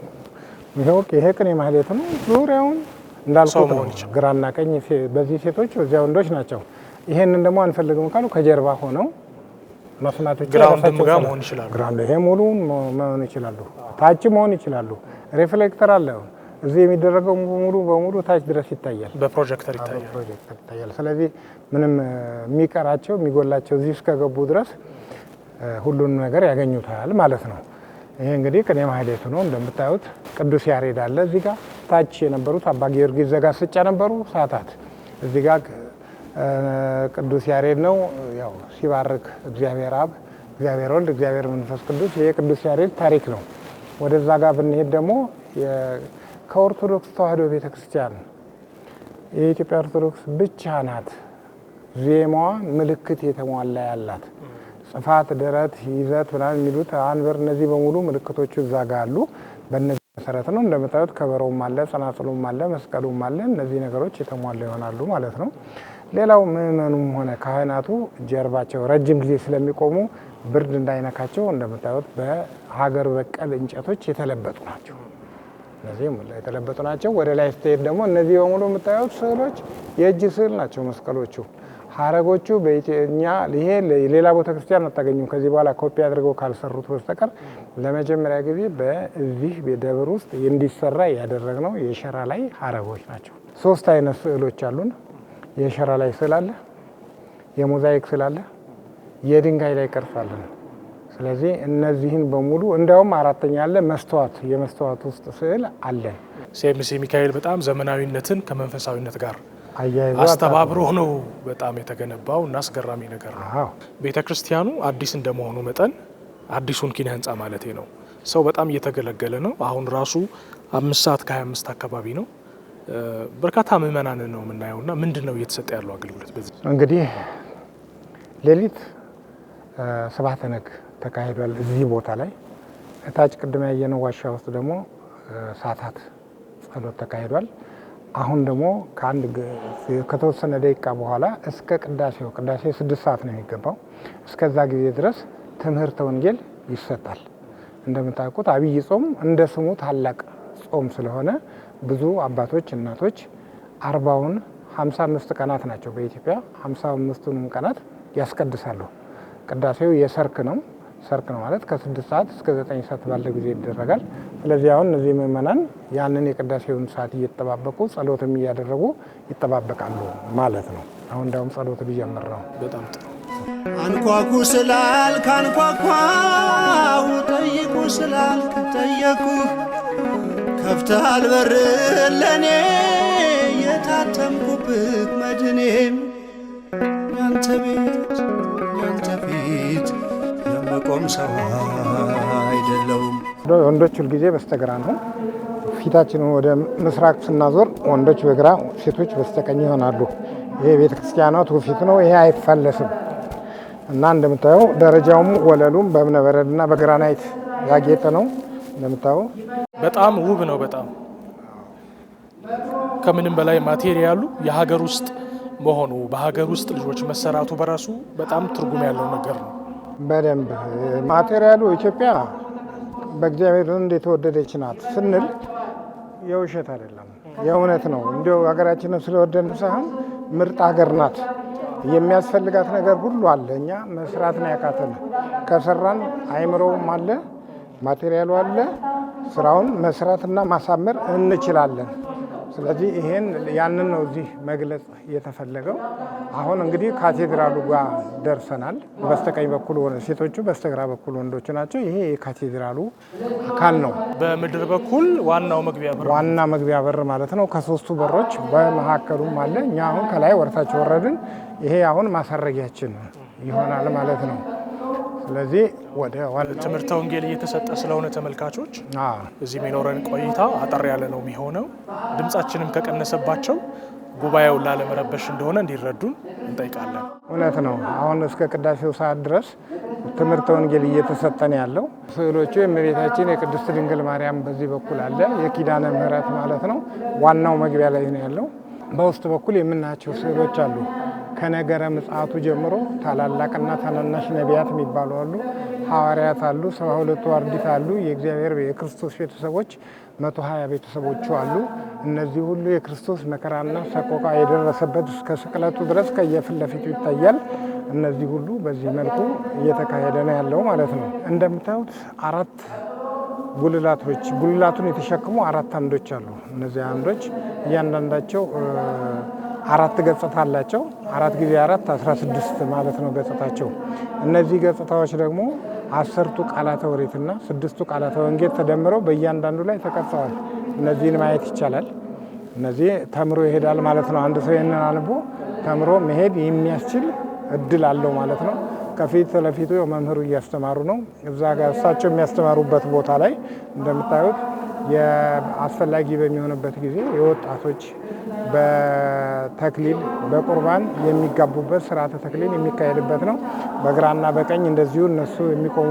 ይሄ ቅኔ ማህሌት ነው። ዙሪያውን እንዳልኩት ነው። ግራና ቀኝ በዚህ ሴቶች በዚያ ወንዶች ናቸው። ይሄንን ደግሞ አንፈልግም ካሉ ከጀርባ ሆነው መስማት ግራውንድ ጋር መሆን ይችላሉ። ግራውንድ ይሄ ሙሉ መሆን ይችላሉ። ታች መሆን ይችላሉ። ሪፍሌክተር አለ። እዚህ የሚደረገው ሙሉ በሙሉ ታች ድረስ ይታያል። በፕሮጀክተር ይታያል። ስለዚህ ምንም የሚቀራቸው የሚጎላቸው እዚህ እስከገቡ ድረስ ሁሉንም ነገር ያገኙታል ማለት ነው። ይሄ እንግዲህ ቅኔ ማህሌቱ ነው። እንደምታዩት ቅዱስ ያሬድ አለ እዚህ ጋር። ታች የነበሩት አባ ጊዮርጊስ ዘጋስጫ ነበሩ ሰዓታት። እዚህ ጋር ቅዱስ ያሬድ ነው። ያው ሲባርክ እግዚአብሔር አብ፣ እግዚአብሔር ወልድ፣ እግዚአብሔር መንፈስ ቅዱስ። ይሄ ቅዱስ ያሬድ ታሪክ ነው። ወደዛ ጋር ብንሄድ ደግሞ ከኦርቶዶክስ ተዋሕዶ ቤተክርስቲያን የኢትዮጵያ ኦርቶዶክስ ብቻ ናት ዜማዋ ምልክት የተሟላ ያላት። ጽፋት፣ ደረት፣ ይዘት ምናምን የሚሉት አንበር፣ እነዚህ በሙሉ ምልክቶቹ እዛ ጋር አሉ። በእነዚህ መሰረት ነው እንደምታዩት ከበሮም አለ፣ ጸናጽሉም አለ፣ መስቀሉም አለ። እነዚህ ነገሮች የተሟላ ይሆናሉ ማለት ነው። ሌላው ምእመኑም ሆነ ካህናቱ ጀርባቸው ረጅም ጊዜ ስለሚቆሙ ብርድ እንዳይነካቸው እንደምታዩት በሀገር በቀል እንጨቶች የተለበጡ ናቸው። እነዚህ የተለበጡ ናቸው። ወደ ላይ ስትሄድ ደግሞ እነዚህ በሙሉ የምታዩት ስዕሎች የእጅ ስዕል ናቸው። መስቀሎቹ፣ ሀረጎቹ በእኛ ይሄ ሌላ ቦታ ክርስቲያን አታገኙም። ከዚህ በኋላ ኮፒ አድርገው ካልሰሩት በስተቀር ለመጀመሪያ ጊዜ በዚህ ደብር ውስጥ እንዲሰራ ያደረግነው የሸራ ላይ ሀረጎች ናቸው። 3 አይነት ስዕሎች አሉን። የሸራ ላይ ስዕል አለ፣ የሞዛይክ ስዕል አለ፣ የድንጋይ ላይ ቅርጽ አለን። ስለዚህ እነዚህን በሙሉ እንዲያውም 4ኛ አለ መስተዋት፣ የመስተዋት ውስጥ ስዕል አለን። ሲኤምሲ ሚካኤል በጣም ዘመናዊነትን ከመንፈሳዊነት ጋር አስተባብሮ ነው በጣም የተገነባው እና አስገራሚ ነገር ነው። ቤተክርስቲያኑ አዲስ እንደመሆኑ መጠን አዲሱን ኪነ ህንፃ ማለት ነው ሰው በጣም እየተገለገለ ነው። አሁን ራሱ 5 ሰዓት ከ25 አካባቢ ነው። በርካታ ምዕመናንን ነው የምናየውና ምንድን ነው እየተሰጠ ያለው አገልግሎት? በዚህ እንግዲህ ሌሊት ስብሐተ ነግ ተካሂዷል እዚህ ቦታ ላይ። እታች ቅድም ያየነው ዋሻ ውስጥ ደግሞ ሰዓታት ጸሎት ተካሂዷል። አሁን ደግሞ ከተወሰነ ደቂቃ በኋላ እስከ ቅዳሴ 6 ሰዓት ነው የሚገባው። እስከዛ ጊዜ ድረስ ትምህርተ ወንጌል ይሰጣል። እንደምታውቁት አብይ ጾም እንደ ስሙ ታላቅ ጾም ስለሆነ ብዙ አባቶች እናቶች 40ውን 55 ቀናት ናቸው በኢትዮጵያ 55ቱንም ቀናት ያስቀድሳሉ። ቅዳሴው የሰርክ ነው። ሰርክ ነው ማለት ከ6 ሰዓት እስከ 9 ሰዓት ባለ ጊዜ ይደረጋል። ስለዚህ አሁን እነዚህ ምዕመናን ያንን የቅዳሴውን ሰዓት እየተጠባበቁ ጸሎትም እያደረጉ ይጠባበቃሉ ማለት ነው። አሁን እንዳውም ጸሎት ቢጀምር ነው። በጣም ጥሩ። አንኳኩ ስላልክ አንኳኳው፣ ጠይቁ ስላልክ ጠየቁ፣ ከፍተሃል በር ለኔ የታተምኩብህ መድኔም ያንተ ቤት ያንተ ፊት የመቆም ሰው አይደለሁም። ወንዶች ሁልጊዜ በስተግራ ነው። ፊታችንን ወደ ምስራቅ ስናዞር ወንዶች በግራ ሴቶች በስተቀኝ ይሆናሉ። ይሄ ቤተክርስቲያኗ ትውፊት ነው። ይሄ አይፋለስም እና እንደምታየው ደረጃውም ወለሉም በእብነ በረድና በግራናይት ያጌጠ ነው። እንደምታየው በጣም ውብ ነው። በጣም ከምንም በላይ ማቴሪያሉ የሀገር ውስጥ መሆኑ በሀገር ውስጥ ልጆች መሰራቱ በራሱ በጣም ትርጉም ያለው ነገር ነው። በደንብ ማቴሪያሉ ኢትዮጵያ በእግዚአብሔር ዘንድ የተወደደች ናት ስንል የውሸት አይደለም፣ የእውነት ነው። እንዲያው ሀገራችንን ስለወደን ሳይሆን ምርጥ ሀገር ናት። የሚያስፈልጋት ነገር ሁሉ አለ። እኛ መስራት ነው ያቃተን። ከሰራን አይምሮውም አለ፣ ማቴሪያሉ አለ። ስራውን መስራትና ማሳመር እንችላለን። ስለዚህ ያንን ነው እዚህ መግለጽ የተፈለገው። አሁን እንግዲህ ካቴድራሉ ጋር ደርሰናል። በስተቀኝ በኩል ሴቶቹ፣ በስተግራ በኩል ወንዶቹ ናቸው። ይሄ የካቴድራሉ አካል ነው። በምድር በኩል ዋናው መግቢያ በር ማለት ነው። ከሶስቱ በሮች በመካከሉም አለ። እኛ አሁን ከላይ ወርታች ወረድን። ይሄ አሁን ማሳረጊያችን ይሆናል ማለት ነው። ስለዚህ ወደ ትምህርተ ወንጌል እየተሰጠ ስለሆነ ተመልካቾች እዚህ የሚኖረን ቆይታ አጠር ያለ ነው የሚሆነው። ድምጻችንም ከቀነሰባቸው ጉባኤውን ላለመረበሽ እንደሆነ እንዲረዱን እንጠይቃለን። እውነት ነው። አሁን እስከ ቅዳሴው ሰዓት ድረስ ትምህርተ ወንጌል እየተሰጠን ያለው ስዕሎቹ የእመቤታችን የቅድስት ድንግል ማርያም በዚህ በኩል አለ። የኪዳነ ምሕረት ማለት ነው። ዋናው መግቢያ ላይ ነው ያለው። በውስጥ በኩል የምናያቸው ስዕሎች አሉ። ከነገረ ምጽአቱ ጀምሮ ታላላቅና ታናናሽ ነቢያት የሚባሉ አሉ፣ ሐዋርያት አሉ፣ 72 አርድእት አሉ፣ የእግዚአብሔር የክርስቶስ ቤተሰቦች 120 ቤተሰቦቹ አሉ። እነዚህ ሁሉ የክርስቶስ መከራና ሰቆቃ የደረሰበት እስከ ስቅለቱ ድረስ ከየፊት ለፊቱ ይታያል። እነዚህ ሁሉ በዚህ መልኩ እየተካሄደ ነው ያለው ማለት ነው። እንደምታዩት 4 ጉልላቱን የተሸከሙ 4 አምዶች አሉ። እነዚህ አምዶች እያንዳንዳቸው 4 ገጽታ አላቸው። 4 ጊዜ 4 16 ማለት ነው ገጽታቸው። እነዚህ ገጽታዎች ደግሞ 10ቱ ቃላተ ኦሪትና 6ቱ ቃላተ ወንጌል ተደምረው በእያንዳንዱ ላይ ተቀርጸዋል። እነዚህን ማየት ይቻላል። እነዚህ ተምሮ ይሄዳል ማለት ነው። አንድ ሰው ይህንን አንቦ ተምሮ መሄድ የሚያስችል እድል አለው ማለት ነው። ከፊት ለፊቱ መምህሩ እያስተማሩ ነው። እዛ ጋር እሳቸው የሚያስተማሩበት ቦታ ላይ እንደምታዩት አስፈላጊ በሚሆንበት ጊዜ የወጣቶች በተክሊል በቁርባን የሚጋቡበት ስርዓተ ተክሊል የሚካሄድበት ነው። በግራና በቀኝ እንደዚሁ እነሱ የሚቆሙ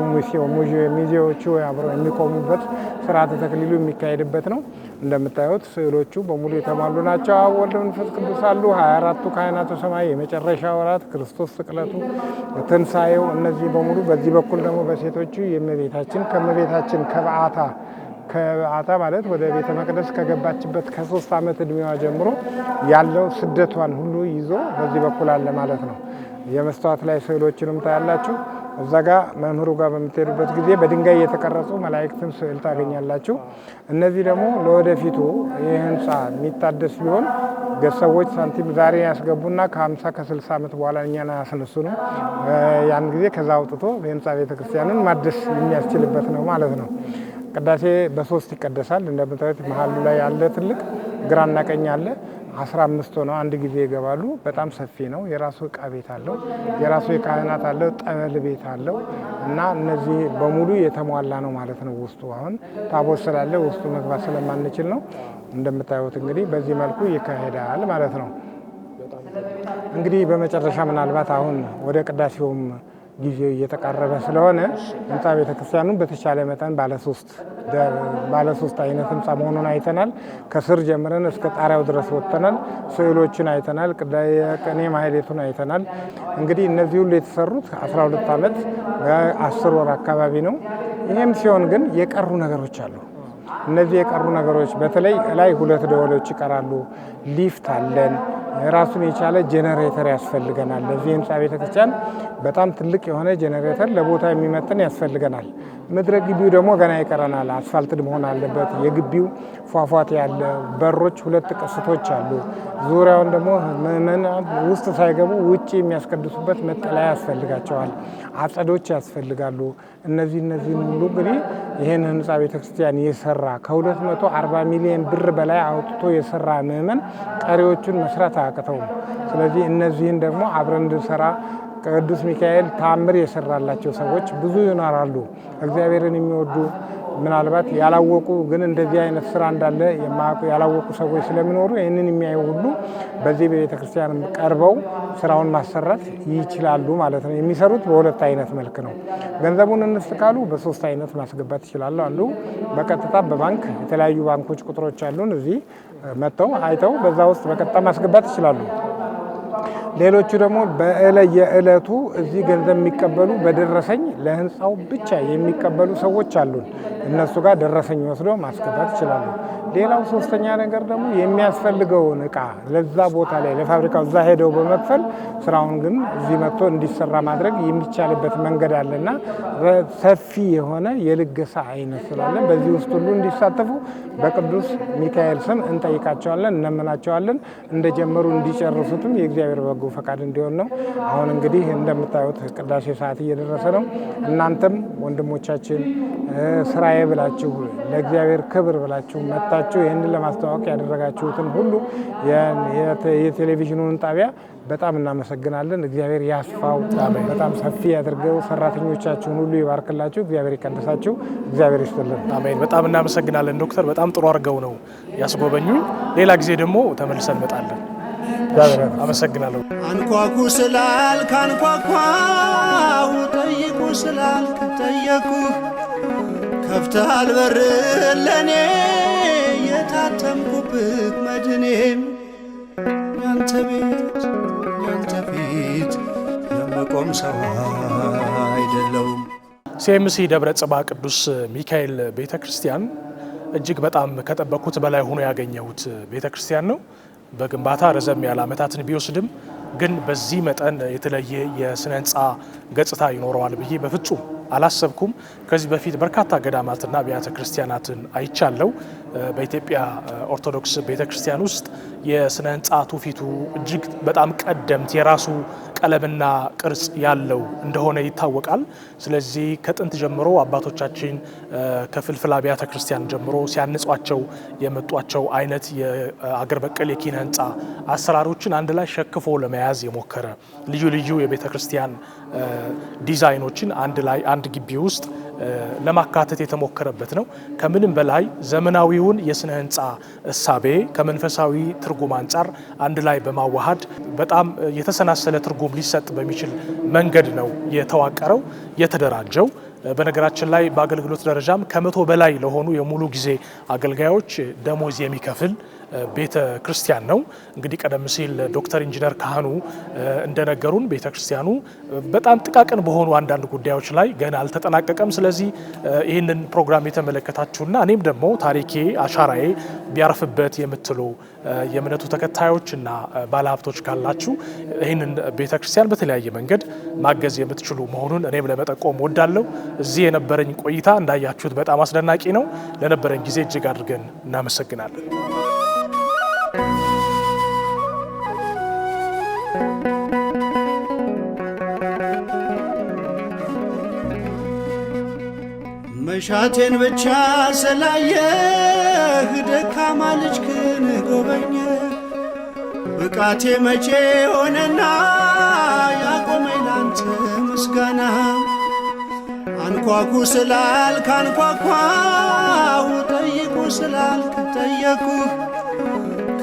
ሚዜዎቹ አብረው የሚቆሙበት ስርዓተ ተክሊሉ የሚካሄድበት ነው። እንደምታዩት ስዕሎቹ በሙሉ የተሟሉ ናቸው። አብ ወልድ መንፈስ ቅዱስ አሉ። 24ቱ ካህናተ ሰማይ፣ የመጨረሻ ወራት፣ ክርስቶስ ስቅለቱ፣ ትንሣኤው፣ እነዚህ በሙሉ በዚህ በኩል ደግሞ በሴቶቹ የእመቤታችን ከበዓታ ማለት ወደ ቤተ መቅደስ ከገባችበት ከ3 ዓመት ዕድሜዋ ጀምሮ ያለው ስደቷን ሁሉ ይዞ በዚህ በኩል አለ ማለት ነው። የመስታወት ላይ ስዕሎችንም ታያላችሁ። እዛ ጋ መምህሩ ጋር በምትሄዱበት ጊዜ በድንጋይ የተቀረጹ መላእክትን ስዕል ታገኛላችሁ። እነዚህ ደግሞ ለወደፊቱ ይህ ህንፃ የሚታደስ ቢሆን ሰዎች ሳንቲም ዛሬ ያስገቡና ከ50 ከ60 ዓመት በኋላ እኛን ያስነሱ ነው። ያን ጊዜ ከዛ አውጥቶ የህንፃ ቤተክርስቲያንን ማደስ የሚያስችልበት ነው ማለት ነው። ቅዳሴ በ3 ይቀደሳል። እንደምታዩት መሀሉ ላይ ያለ ትልቅ ግራና ቀኝ አለ። 15 ሆነው አንድ ጊዜ ይገባሉ። በጣም ሰፊ ነው። የራሱ ዕቃ ቤት አለው። የራሱ የካህናት አለው። ጠበል ቤት አለው እና እነዚህ በሙሉ የተሟላ ነው ማለት ነው። ውስጡ አሁን ታቦት ስላለ ውስጡ መግባት ስለማንችል ነው። እንደምታዩት እንግዲህ በዚህ መልኩ ይካሄዳል ማለት ነው። እንግዲህ በመጨረሻ ምናልባት አሁን ወደ ቅዳሴውም ጊዜው እየተቃረበ ስለሆነ ህንፃ ቤተክርስቲያኑን በተቻለ መጠን ባለሶስት አይነት ህንፃ መሆኑን አይተናል። ከስር ጀምረን እስከ ጣሪያው ድረስ ወጥተናል። ስዕሎችን አይተናል። ቅኔ ማህሌቱን አይተናል። እንግዲህ እነዚህ ሁሉ የተሰሩት 12 ዓመት በ10 ወር አካባቢ ነው። ይህም ሲሆን ግን የቀሩ ነገሮች አሉ። እነዚህ የቀሩ ነገሮች በተለይ ላይ 2 ደወሎች ይቀራሉ። ሊፍት አለን። ራሱን የቻለ ጄኔሬተር ያስፈልገናል። ለዚህ ህንፃ ቤተክርስቲያን በጣም ትልቅ የሆነ ጄኔሬተር ለቦታ የሚመጥን ያስፈልገናል። ምድረ ግቢው ደግሞ ገና ይቀረናል። አስፋልት መሆን አለበት። የግቢው ፏፏቴ ያለ በሮች 2 ቅስቶች አሉ። ዙሪያውን ደግሞ ምዕመናን ውስጥ ሳይገቡ ውጭ የሚያስቀድሱበት መጠለያ ያስፈልጋቸዋል። አጸዶች ያስፈልጋሉ። እነዚህን ሁሉ እንግዲህ ይህን ህንፃ ቤተክርስቲያን የሰራ ከ240 ሚሊዮን ብር በላይ አውጥቶ የሰራ ምዕመን ቀሪዎቹን መስራት አያቅተውም። ስለዚህ እነዚህን ደግሞ አብረን እንድንሰራ ቅዱስ ሚካኤል ታምር የሰራላቸው ሰዎች ብዙ ይኖራሉ። እግዚአብሔርን የሚወዱ ምናልባት ያላወቁ ግን እንደዚህ አይነት ስራ እንዳለ ያላወቁ ሰዎች ስለሚኖሩ ይህንን የሚያዩ ሁሉ በዚህ በቤተክርስቲያን ቀርበው ስራውን ማሰራት ይችላሉ ማለት ነው። የሚሰሩት በሁለት አይነት መልክ ነው። ገንዘቡን እንስጥ ካሉ በሶስት አይነት ማስገባት ይችላሉ። አንዱ በቀጥታ በባንክ የተለያዩ ባንኮች ቁጥሮች አሉን እዚህ መጥተው አይተው በዛ ውስጥ በቀጥታ ማስገባት ይችላሉ። ሌሎቹ ደግሞ የዕለቱ እዚህ ገንዘብ የሚቀበሉ በደረሰኝ ለህንፃው ብቻ የሚቀበሉ ሰዎች አሉን። እነሱ ጋር ደረሰኝ ወስደው ማስገባት ይችላሉ። ሌላው ሶስተኛ ነገር ደግሞ የሚያስፈልገውን እቃ ለዛ ቦታ ላይ ለፋብሪካው እዛ ሄደው በመክፈል ስራውን ግን እዚህ መጥቶ እንዲሰራ ማድረግ የሚቻልበት መንገድ አለና ሰፊ የሆነ የልገሳ አይነት ስላለ በዚህ ውስጥ ሁሉ እንዲሳተፉ በቅዱስ ሚካኤል ስም እንጠይቃቸዋለን፣ እንለምናቸዋለን። እንደጀመሩ እንዲጨርሱትም የእግዚአብሔር በጎ ፈቃድ እንዲሆን ነው። አሁን እንግዲህ እንደምታዩት ቅዳሴ ሰዓት እየደረሰ ነው። እናንተም ወንድሞቻችን ስራዬ ብላችሁ ለእግዚአብሔር ክብር ብላችሁ መጣችሁ ይህንን ለማስተዋወቅ ያደረጋችሁትን ሁሉ የቴሌቪዥኑን ጣቢያ በጣም እናመሰግናለን። እግዚአብሔር ያስፋው፣ በጣም ሰፊ ያድርገው። ሰራተኞቻችሁን ሁሉ ይባርክላችሁ፣ እግዚአብሔር ይቀድሳችሁ፣ እግዚአብሔር ይስጥልን። አሜን። በጣም እናመሰግናለን ዶክተር። በጣም ጥሩ አድርገው ነው ያስጎበኙ። ሌላ ጊዜ ደግሞ ተመልሰን እንመጣለን። አመሰግናለሁ። አንኳኩ ስላልክ አንኳኳው፣ ጠይቁ ስላልክ ጠየቁ፣ ከፍተሃል በር ለኔ የታተምኩብህ መድኔም ያንተ ቤት ያንተ ፊት የመቆም ሰው አይደለሁም። ሲኤምሲ ደብረ ጽባ ቅዱስ ሚካኤል ቤተክርስቲያን እጅግ በጣም ከጠበቅኩት በላይ ሆኖ ያገኘሁት ቤተክርስቲያን ነው። በግንባታ ረዘም ያለ ዓመታትን ቢወስድም ግን በዚህ መጠን የተለየ የስነ ህንፃ ገጽታ ይኖረዋል ብዬ በፍጹም አላሰብኩም። ከዚህ በፊት በርካታ ገዳማትና አብያተ ክርስቲያናትን አይቻለው። በኢትዮጵያ ኦርቶዶክስ ቤተክርስቲያን ውስጥ የስነ ህንፃ ትውፊቱ እጅግ በጣም ቀደምት የራሱ ቀለምና ቅርጽ ያለው እንደሆነ ይታወቃል። ስለዚህ ከጥንት ጀምሮ አባቶቻችን ከፍልፍል አብያተ ክርስቲያን ጀምሮ ሲያንጿቸው የመጧቸው አይነት የአገር በቀል የኪነ ህንፃ አሰራሮችን አንድ ላይ ሸክፎ ለመያዝ የሞከረ ልዩ ልዩ የቤተ ክርስቲያን ዲዛይኖችን አንድ ላይ አንድ ግቢ ውስጥ ለማካተት የተሞከረበት ነው። ከምንም በላይ ዘመናዊውን የስነ ህንፃ እሳቤ ከመንፈሳዊ ትርጉም አንጻር አንድ ላይ በማዋሃድ በጣም የተሰናሰለ ትርጉም ሊሰጥ በሚችል መንገድ ነው የተዋቀረው የተደራጀው። በነገራችን ላይ በአገልግሎት ደረጃም ከ100 በላይ ለሆኑ የሙሉ ጊዜ አገልጋዮች ደሞዝ የሚከፍል ቤተ ክርስቲያን ነው። እንግዲህ ቀደም ሲል ዶክተር ኢንጂነር ካህኑ እንደነገሩን ቤተ ክርስቲያኑ በጣም ጥቃቅን በሆኑ አንዳንድ ጉዳዮች ላይ ገና አልተጠናቀቀም። ስለዚህ ይህንን ፕሮግራም የተመለከታችሁና እኔም ደግሞ ታሪኬ አሻራዬ ቢያርፍበት የምትሉ የእምነቱ ተከታዮችና ባለሀብቶች ካላችሁ ይህንን ቤተ ክርስቲያን በተለያየ መንገድ ማገዝ የምትችሉ መሆኑን እኔም ለመጠቆም ወዳለሁ። እዚህ የነበረኝ ቆይታ እንዳያችሁት በጣም አስደናቂ ነው። ለነበረኝ ጊዜ እጅግ አድርገን እናመሰግናለን። መሻቴን ብቻ ስላየህ ደካማ ልጅክን ጎበኘ፣ ብቃቴ መቼ ሆነና ያቆመኝ ላንተ ምስጋና። አንኳኩ ስላልክ አንኳኳው፣ ጠይቁ ስላልክ ጠየቁ፣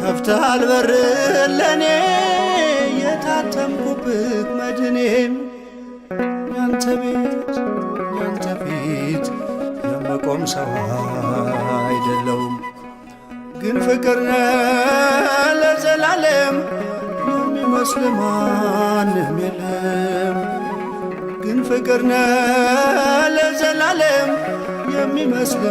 ከፍተሃል በር ለኔ የታተምኩብህ መድኔም ያንተ ቤት ያንተ ፊት የመቆም ሰው አይደለሁም። ግን ፍቅር ነህ ለዘላለም የሚመስል ማንም የለም። ግን ፍቅር ነህ ለዘላለም የሚመስል